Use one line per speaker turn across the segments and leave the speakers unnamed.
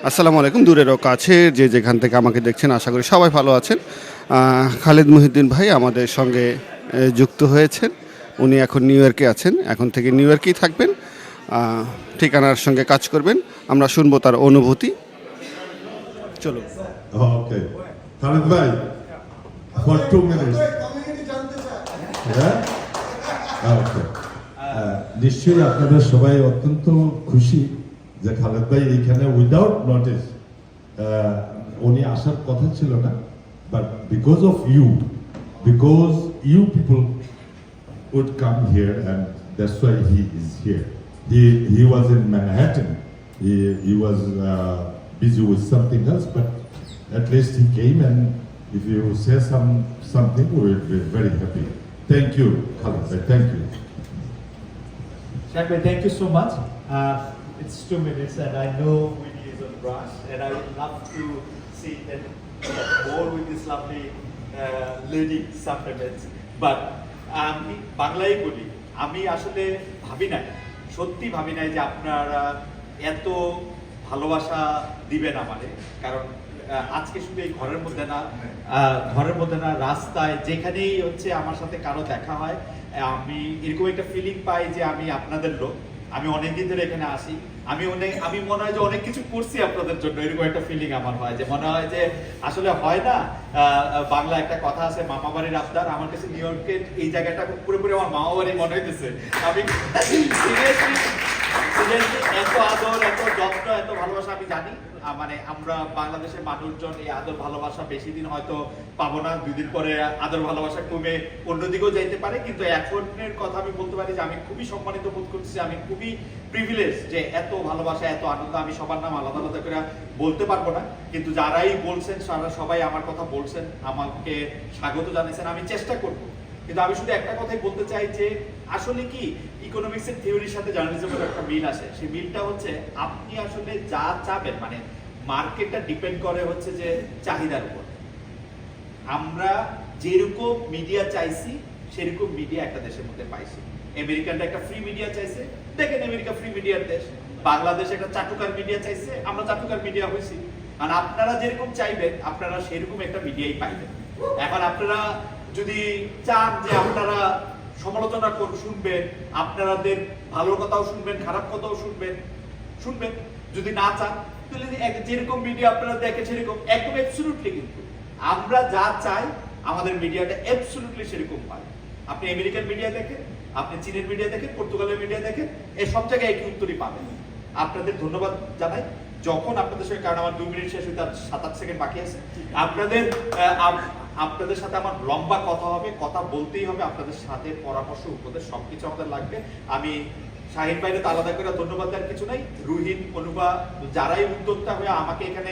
আসসালামু আলাইকুম। দূরেরও কাছের যে যেখান থেকে আমাকে দেখছেন আশা করি সবাই ভালো আছেন। খালিদ মহিউদ্দিন ভাই আমাদের সঙ্গে যুক্ত হয়েছেন। উনি এখন নিউ ইয়র্কে আছেন। এখন থেকে নিউ ইয়র্কেই থাকবেন। ঠিকানার সঙ্গে কাজ করবেন। আমরা শুনবো তার অনুভূতি। চলো।
Okay. Khalid bhai, for 2 minutes. Yeah? Okay. নিশ্চয়ই আপনারা সবাই অত্যন্ত খুশি যে খালেদ ভাই এইখানে উইদাউট নোটিস উনি আসার কথা ছিল না, but because of you people would come here and that's why he is here. He was in Manhattan. He was busy with something else, but at least he came, and if you say something, we will be very happy. Thank you, Khalid bhai. Thank you.
Shakir, thank you so much. It's 2 minutes, and I know Winnie is on rush, and I would love to see that more with this lovely lady supplements. But আমি বাংলাই বলি, আমি আসলে ভাবি নাই, সত্যি ভাবি নাই যে আপনারা এত ভালোবাসা দিবেন আমাদের। কারণ আজকে শুধু এই ঘরের মধ্যে না রাস্তায় যেখানেই হচ্ছে আমার সাথে কারো দেখা হয়, আমি এরকম একটা ফিলিং পাই যে আমি আপনাদের লোক। আমি অনেকদিন ধরে এখানে আসি, আমি মনে হয় যে অনেক কিছু করছি আপনাদের জন্য, এরকম একটা ফিলিং আমার হয় যে মনে হয় যে আসলে হয় না, বাংলা একটা কথা আছে মামা বাড়ির আবদার। আমার কাছে নিউ ইয়র্কের এই জায়গাটা পুরোপুরি আমার মামা বাড়ি মনে হইতেছে। আমি সিরিয়াসলি এত আদর, এত যত্ন, এত ভালোবাসা আমি জানি। মানে আমরা বাংলাদেশের মানুষজন এই আদর ভালোবাসা বেশি দিন হয়তো পাবো না, 2 দিন পরে আদর ভালোবাসা কমে অন্যদিকেও যাইতে পারে। কিন্তু এখনের কথা আমি বলতে পারি যে আমি খুবই সম্মানিত বোধ করছি, আমি খুবই প্রিভিলেজ যে এত ভালোবাসা, এত আনন্দ। আমি সবার নাম আলাদা আলাদা করে বলতে পারবো না, কিন্তু যারাই বলছেন সবাই আমার কথা বলছেন, আমাকে স্বাগত জানিয়েছেন, আমি চেষ্টা করবো। কিন্তু আমি শুধু একটা কথাই বলতে চাই যে আসলে কি ইকোনমিক্সের থিওরির সাথে জার্নালিজমের একটা মিল আসে। সেই মিলটা হচ্ছে আপনি আসলে যা চাবেন, মানে মার্কেটটা ডিপেন্ড করে হচ্ছে যে চাহিদার উপর। আমরা যেরকম মিডিয়া চাইছি সেরকম মিডিয়া একটা দেশের মধ্যে পাইছি। আমেরিকানটা একটা ফ্রি মিডিয়া চাইছে, দেখেন আমেরিকা ফ্রি মিডিয়ার দেশ। বাংলাদেশ একটা চাটুকার মিডিয়া চাইছে, আমরা চাটুকার মিডিয়া হয়েছি। আর আপনারা যেরকম চাইবেন আপনারা সেরকম একটা মিডিয়াই পাইবেন। এখন আপনারা যদি চান যে আপনারা সমালোচনা শুনবেন, আপনাদের ভালো কথাও শুনবেন, খারাপ কথাও শুনবেন। যদি না চান তাহলে যেরকম মিডিয়া আপনারা দেখেন সেরকম একদম অ্যাবসলিউটলি, কিন্তু আমরা যা চাই আমাদের মিডিয়াটা অ্যাবসলিউটলি সেরকম পায়। আপনি আমেরিকান মিডিয়া দেখেন, আপনি চীনের মিডিয়া দেখেন, পর্তুগালের মিডিয়া দেখেন, এই সব জায়গায় একই উত্তরই পাবেন। আপনাদের ধন্যবাদ জানাই। যখন আপনাদের সঙ্গে, কারণ আমার 2 মিনিট শেষ হইতে 7-8 সেকেন্ড বাকি আছে, আপনাদের সাথে আমার লম্বা কথা হবে, কথা বলতেই হবে। আপনাদের সাথে পরামর্শ, উপদেশ সবকিছু আমাদের লাগবে। আমি শাহিন ভাইরে তো আলাদা করে ধন্যবাদ দেওয়ার কিছু নাই, রুহিন, অনুভা, যারাই উদ্যোক্তা হয়ে আমাকে এখানে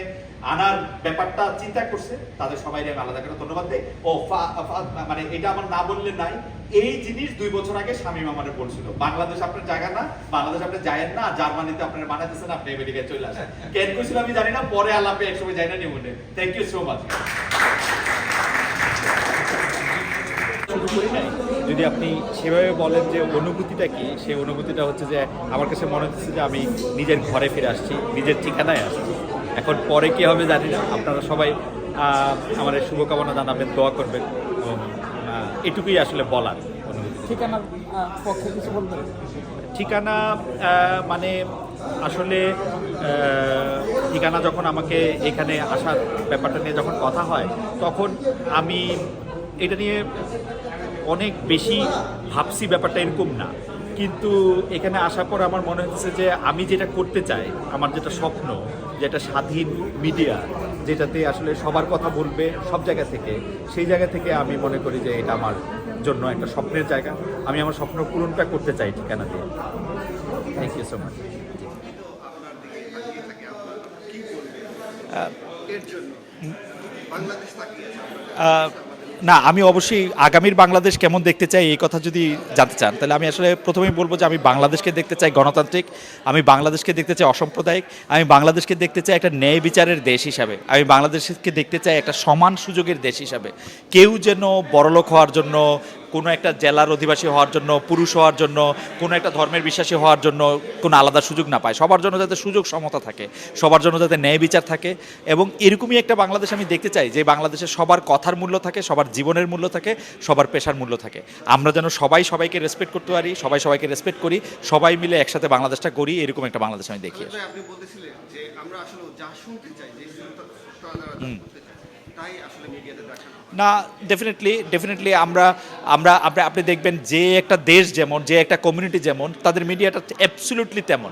আনার ব্যাপারটা চিন্তা করছে, তাদের সবাই আমি আলাদা করে ধন্যবাদ দেই। মানে এটা আমার না বললে নাই, এই জিনিস 2 বছর আগে শামীম আমারে বলছিল, বাংলাদেশ আপনার জায়গা না, বাংলাদেশ আপনি যায়েন না, জার্মানিতে আপনারা বানাইতেছেন, আপনি আমেরিকায় চলে আসেন। কেন কইছিল আমি জানি না, পরে আলাপে একসময় যাই না নিউমনে। Thank you so much. যদি আপনি সেভাবে বলেন যে অনুভূতিটা কি, সেই অনুভূতিটা হচ্ছে যে আমার কাছে মনে হচ্ছে যে আমি নিজের ঘরে ফিরে আসছি, নিজের ঠিকানায় আসছি। এখন পরে কি হবে জানি না, আপনারা সবাই আমার শুভকামনা জানাবেন, দোয়া করবেন, এবং এটুকুই আসলে বলার অনুভূতি।
ঠিকানার পক্ষে কিছু বলবেন?
ঠিকানা মানে আসলে ঠিকানা যখন আমাকে এখানে আসার ব্যাপারটা নিয়ে যখন কথা হয়, তখন আমি এটা নিয়ে অনেক বেশি ভাবছি, ব্যাপারটা এরকম না। কিন্তু এখানে আসার পর আমার মনে হচ্ছে যে আমি যেটা করতে চাই, আমার যেটা স্বপ্ন, যেটা স্বাধীন মিডিয়া, যেটাতে আসলে সবার কথা বলবে সব জায়গা থেকে, সেই জায়গা থেকে আমি মনে করি যে এটা আমার জন্য একটা স্বপ্নের জায়গা। আমি আমার স্বপ্ন পূরণটা করতে চাই ঠিকানা দিয়ে। Thank you so much. না, আমি অবশ্যই আগামীর বাংলাদেশ কেমন দেখতে চাই এই কথা যদি জানতে চান, তাহলে আমি আসলে প্রথমেই বলবো যে আমি বাংলাদেশকে দেখতে চাই গণতান্ত্রিক, আমি বাংলাদেশকে দেখতে চাই অসাম্প্রদায়িক, আমি বাংলাদেশকে দেখতে চাই একটা ন্যায় বিচারের দেশ হিসাবে, আমি বাংলাদেশকে দেখতে চাই একটা সমান সুযোগের দেশ হিসাবে। কেউ যেন বড়লোক হওয়ার জন্য,
কোনো একটা জেলার অধিবাসী হওয়ার জন্য, পুরুষ হওয়ার জন্য, কোনো একটা ধর্মের বিশ্বাসী হওয়ার জন্য কোনো আলাদা সুযোগ না পায়। সবার জন্য যাতে সুযোগ সমতা থাকে, সবার জন্য যাতে ন্যায় বিচার থাকে, এবং এরকমই একটা বাংলাদেশ আমি দেখতে চাই যে বাংলাদেশে সবার কথার মূল্য থাকে, সবার জীবনের মূল্য থাকে, সবার পেশার মূল্য থাকে। আমরা যেন সবাই সবাইকে রেসপেক্ট করতে পারি, সবাই সবাইকে রেসপেক্ট করি, সবাই মিলে একসাথে বাংলাদেশটা করি, এরকম একটা বাংলাদেশ আমি দেখি।
আপনি বলতেছিলেন যে আমরা আসলে যা শুনতে চাই, যে তাই আসলে মিডিয়াতে দেখানো হয়।
না, ডেফিনেটলি আমরা আমরা আপনি দেখবেন যে একটা দেশ যেমন, যে একটা কমিউনিটি যেমন, তাদের মিডিয়াটা অ্যাবসলিউটলি তেমন।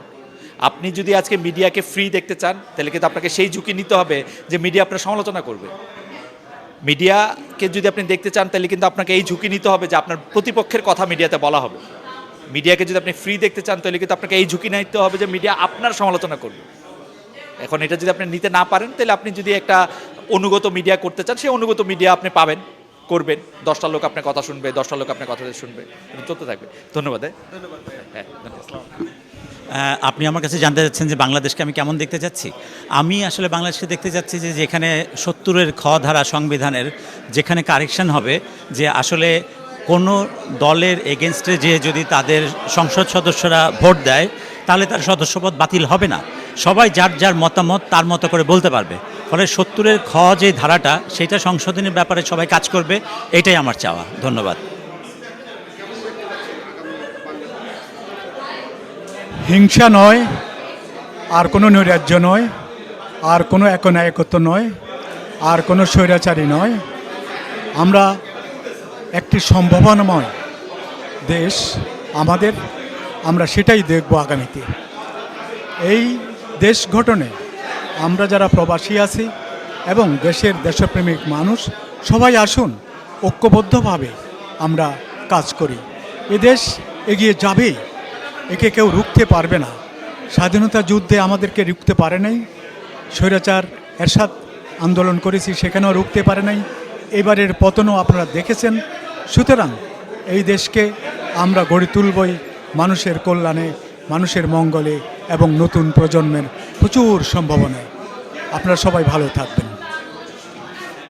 আপনি যদি আজকে মিডিয়াকে ফ্রি দেখতে চান, তাহলে কিন্তু আপনাকে সেই ঝুঁকি নিতে হবে যে মিডিয়া আপনার সমালোচনা করবে। মিডিয়াকে যদি আপনি দেখতে চান, তাহলে কিন্তু আপনাকে এই ঝুঁকি নিতে হবে যে আপনার প্রতিপক্ষের কথা মিডিয়াতে বলা হবে। মিডিয়াকে যদি আপনি ফ্রি দেখতে চান, তাহলে কিন্তু আপনাকে এই ঝুঁকি নিতে হবে যে মিডিয়া আপনার সমালোচনা করবে। এখন এটা যদি আপনি নিতে না পারেন, তাহলে আপনি যদি একটা অনুগত মিডিয়া করতে চান, সেই অনুগত মিডিয়া আপনি পাবেন, করবেন, 10টা লোক আপনার কথা শুনবে, 10টা লোক আপনার কথা শুনবে, এটা চলতে থাকবে। ধন্যবাদ। হ্যাঁ, ধন্যবাদ।
আপনি আমার কাছে জানতে চাচ্ছেন যে বাংলাদেশকে আমি কেমন দেখতে চাচ্ছি। আমি আসলে বাংলাদেশকে দেখতে চাচ্ছি যে যেখানে 70-এর খ ধারা সংবিধানের যেখানে কারেকশন হবে, যে আসলে কোনো দলের এগেনস্টে যে যদি তাদের সংসদ সদস্যরা ভোট দেয়, তাহলে তার সদস্যপদ বাতিল হবে না। সবাই যার যার মতামত তার মতো করে বলতে পারবে। ফলে 70-এর খ যে ধারাটা, সেটা সংশোধনের ব্যাপারে সবাই কাজ করবে, এটাই আমার চাওয়া। ধন্যবাদ।
হিংসা নয়, আর কোনো নৈরাজ্য নয়, আর কোনো একনায়কত্ব নয়, আর কোনো স্বৈরাচারী নয়। আমরা একটি সম্ভাবনাময় দেশ আমাদের, আমরা সেটাই দেখব আগামীতে। এই দেশ গঠনে আমরা যারা প্রবাসী আছি এবং দেশের দেশপ্রেমিক মানুষ, সবাই আসুন ঐক্যবদ্ধভাবে আমরা কাজ করি। এ দেশ এগিয়ে যাবেই, একে কেউ রুখতে পারবে না। স্বাধীনতা যুদ্ধে আমাদেরকে রুখতে পারে নাই, স্বৈরাচার এরশাদ আন্দোলন করেছি, সেখানেও রুখতে পারে নাই, এবারের পতনও আপনারা দেখেছেন। সুতরাং এই দেশকে আমরা গড়ে তুলবই মানুষের কল্যাণে, মানুষের মঙ্গলে এবং নতুন প্রজন্মের প্রচুর সম্ভাবনায়। আপনারা সবাই ভালো থাকবেন।